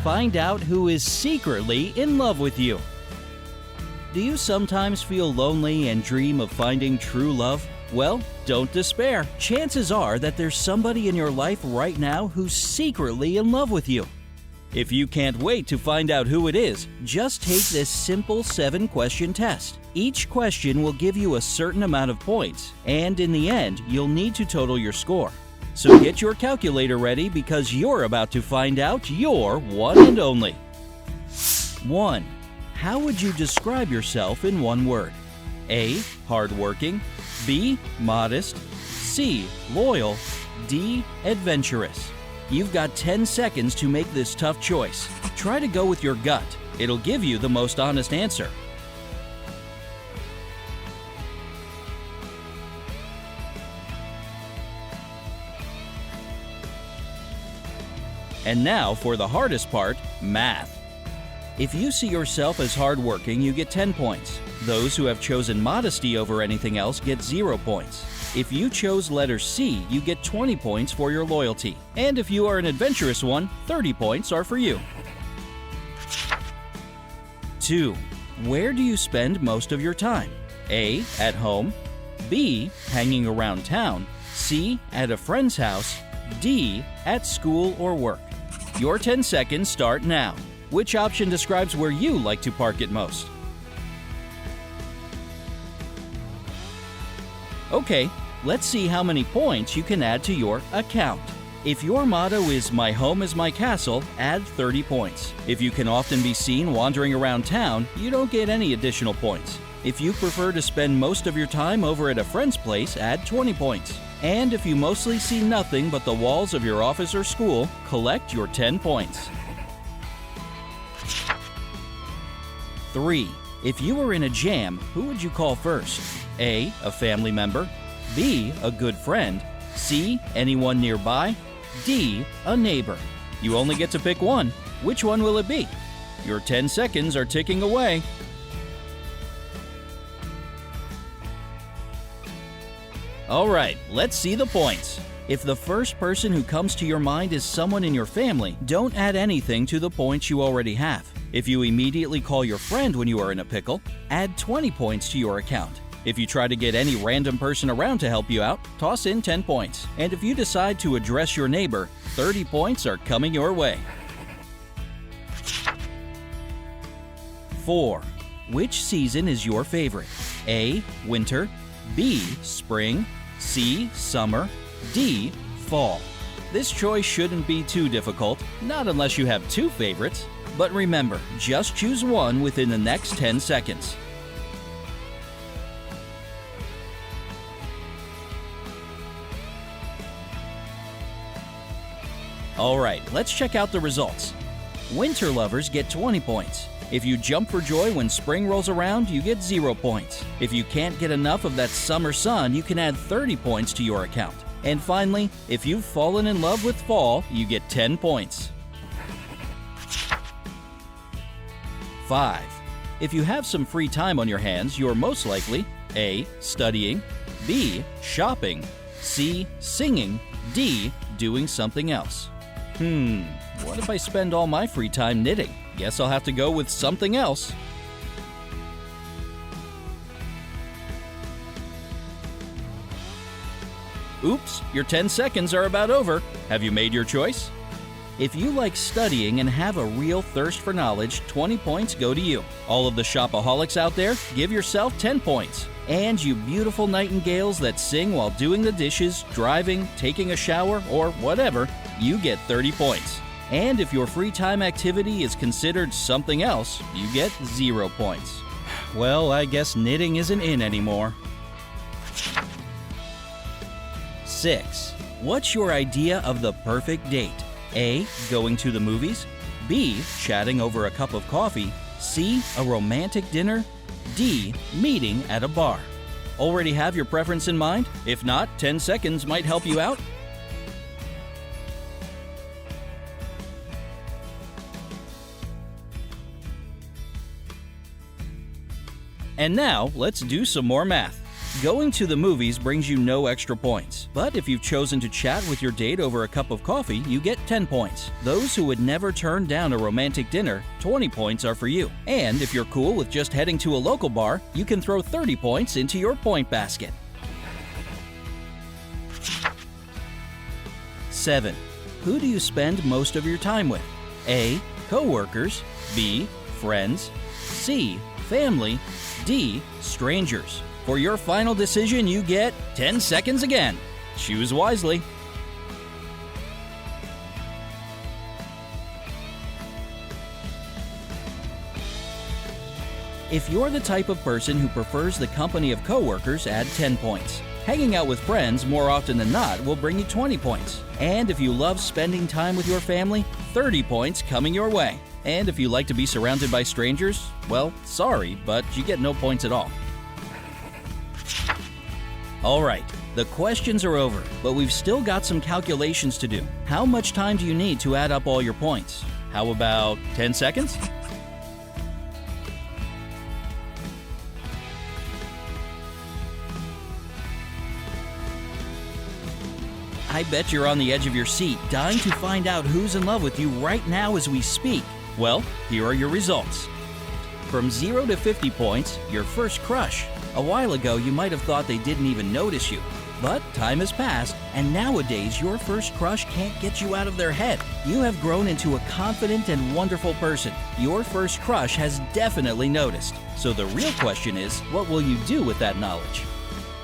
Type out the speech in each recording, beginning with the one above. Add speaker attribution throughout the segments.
Speaker 1: Find out who is secretly in love with you. Do you sometimes feel lonely and dream of finding true love? Well, don't despair. Chances are that there's somebody in your life right now who's secretly in love with you. If you can't wait to find out who it is, just take this simple 7-question test. Each question will give you a certain amount of points, and in the end, you'll need to total your score. So get your calculator ready because you're about to find out your one and only. 1. How would you describe yourself in one word? A. Hardworking. B. Modest. C. Loyal. D. Adventurous. You've got 10 seconds to make this tough choice. Try to go with your gut. It'll give you the most honest answer. And now for the hardest part, math. If you see yourself as hardworking, you get 10 points. Those who have chosen modesty over anything else get 0 points. If you chose letter C, you get 20 points for your loyalty. And if you are an adventurous one, 30 points are for you. 2. Where do you spend most of your time? A. At home. B. Hanging around town. C. At a friend's house. D. At school or work. Your 10 seconds start now. Which option describes where you like to park it most? Okay, let's see how many points you can add to your account. If your motto is "My home is my castle," add 30 points. If you can often be seen wandering around town, you don't get any additional points. If you prefer to spend most of your time over at a friend's place, add 20 points. And if you mostly see nothing but the walls of your office or school, collect your 10 points. 3. If you were in a jam, who would you call first? A. A family member. B. A good friend. C. Anyone nearby. D. A neighbor. You only get to pick one. Which one will it be? Your 10 seconds are ticking away. Alright, let's see the points. If the first person who comes to your mind is someone in your family, don't add anything to the points you already have. If you immediately call your friend when you are in a pickle, add 20 points to your account. If you try to get any random person around to help you out, toss in 10 points. And if you decide to address your neighbor, 30 points are coming your way. 4. Which season is your favorite? A. Winter. B. Spring. C. Summer. D. Fall. This choice shouldn't be too difficult, not unless you have 2 favorites. But remember, just choose one within the next 10 seconds. Alright, let's check out the results. Winter lovers get 20 points. If you jump for joy when spring rolls around, you get 0 points. If you can't get enough of that summer sun, you can add 30 points to your account. And finally, if you've fallen in love with fall, you get 10 points. 5. If you have some free time on your hands, you're most likely A. Studying. B. Shopping. C. Singing. D. Doing something else. What if I spend all my free time knitting? Guess I'll have to go with something else. Oops, your 10 seconds are about over. Have you made your choice? If you like studying and have a real thirst for knowledge, 20 points go to you. All of the shopaholics out there, give yourself 10 points. And you beautiful nightingales that sing while doing the dishes, driving, taking a shower, or whatever, you get 30 points. And if your free time activity is considered something else, you get 0 points. Well, I guess knitting isn't in anymore. 6. What's your idea of the perfect date? A. Going to the movies. B. Chatting over a cup of coffee. C. A romantic dinner. D. Meeting at a bar. Already have your preference in mind? If not, 10 seconds might help you out. And now, let's do some more math. Going to the movies brings you no extra points. But if you've chosen to chat with your date over a cup of coffee, you get 10 points. Those who would never turn down a romantic dinner, 20 points are for you. And if you're cool with just heading to a local bar, you can throw 30 points into your point basket. 7. Who do you spend most of your time with? A. Coworkers. B. Friends. C. Family. D. Strangers. For your final decision, you get 10 seconds again. Choose wisely. If you're the type of person who prefers the company of coworkers, add 10 points. Hanging out with friends more often than not will bring you 20 points. And if you love spending time with your family, 30 points coming your way. And if you like to be surrounded by strangers, well, sorry, but you get no points at all. Alright, the questions are over, but we've still got some calculations to do. How much time do you need to add up all your points? How about 10 seconds? I bet you're on the edge of your seat, dying to find out who's in love with you right now as we speak. Well, here are your results. From 0 to 50 points, your first crush. A while ago, you might have thought they didn't even notice you. But time has passed, and nowadays your first crush can't get you out of their head. You have grown into a confident and wonderful person. Your first crush has definitely noticed. So the real question is, what will you do with that knowledge?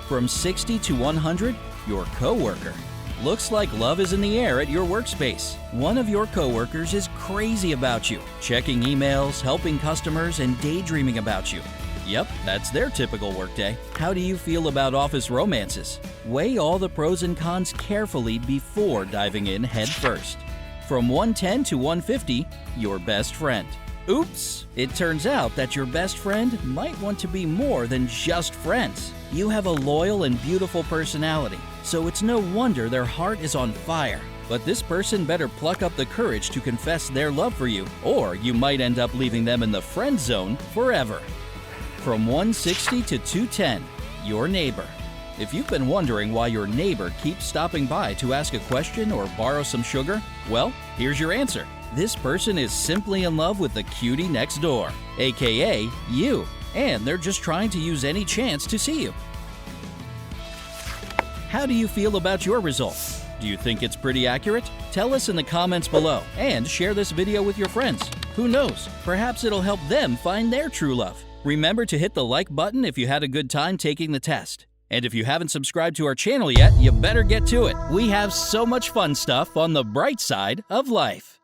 Speaker 1: From 60 to 100, your coworker. Looks like love is in the air at your workspace. One of your coworkers is crazy about you, checking emails, helping customers, and daydreaming about you. Yep, that's their typical workday. How do you feel about office romances? Weigh all the pros and cons carefully before diving in head first. From 110 to 150, your best friend. Oops! It turns out that your best friend might want to be more than just friends. You have a loyal and beautiful personality, so it's no wonder their heart is on fire. But this person better pluck up the courage to confess their love for you, or you might end up leaving them in the friend zone forever. From 160 to 210, your neighbor. If you've been wondering why your neighbor keeps stopping by to ask a question or borrow some sugar, well, here's your answer. This person is simply in love with the cutie next door, aka you, and they're just trying to use any chance to see you. How do you feel about your results? Do you think it's pretty accurate? Tell us in the comments below and share this video with your friends. Who knows, perhaps it'll help them find their true love. Remember to hit the like button if you had a good time taking the test. And if you haven't subscribed to our channel yet, you better get to it. We have so much fun stuff on the bright side of life.